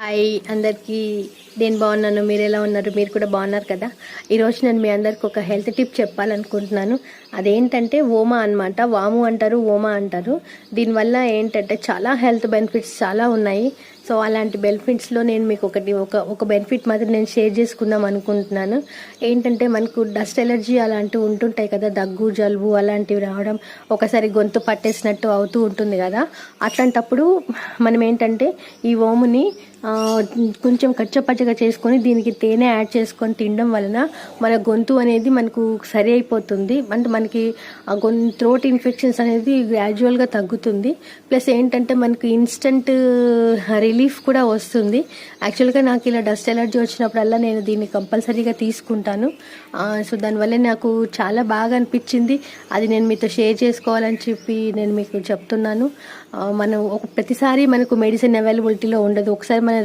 Hi అందరికీ, నేను బాగున్నాను. మీరు ఎలా ఉన్నారు? మీరు కూడా బాగున్నారు కదా. ఈరోజు నేను మీ అందరికి ఒక హెల్త్ టిప్ చెప్పాలనుకుంటున్నాను. అదేంటంటే ఓమా అన్నమాట. వాము అంటారు, ఓమా అంటారు. దీనివల్ల ఏంటంటే చాలా హెల్త్ బెనిఫిట్స్ చాలా ఉన్నాయి. సో అలాంటి బెనిఫిట్స్లో నేను మీకు ఒక బెనిఫిట్ మాత్రం నేను షేర్ చేసుకుందాం అనుకుంటున్నాను. ఏంటంటే మనకు డస్ట్ ఎలర్జీ అలాంటివి ఉంటుంటాయి కదా, దగ్గు జలుబు అలాంటివి రావడం, ఒకసారి గొంతు పట్టేసినట్టు అవుతూ ఉంటుంది కదా. అట్లాంటప్పుడు మనం ఏంటంటే ఈ ఓముని కొంచెం కచ్చపచ్చగా చేసుకొని దీనికి తేనె యాడ్ చేసుకొని తినడం వలన మన గొంతు అనేది మనకు సరి అయిపోతుంది. అంటే మనకి థ్రోట్ ఇన్ఫెక్షన్స్ అనేది గ్రాడ్యువల్గా తగ్గుతుంది. ప్లస్ ఏంటంటే మనకు ఇన్స్టంట్ రిలీఫ్ కూడా వస్తుంది. యాక్చువల్గా నాకు ఇలా డస్ట్ ఎలర్జీ వచ్చినప్పుడల్లా నేను దీన్ని కంపల్సరీగా తీసుకుంటాను. సో దానివల్ల నాకు చాలా బాగా అనిపించింది. అది నేను మీతో షేర్ చేసుకోవాలని చెప్పి నేను మీకు చెప్తున్నాను. మనం ప్రతిసారి మనకు మెడిసిన్ అవైలబిలిటీలో ఉండదు. ఒకసారి మన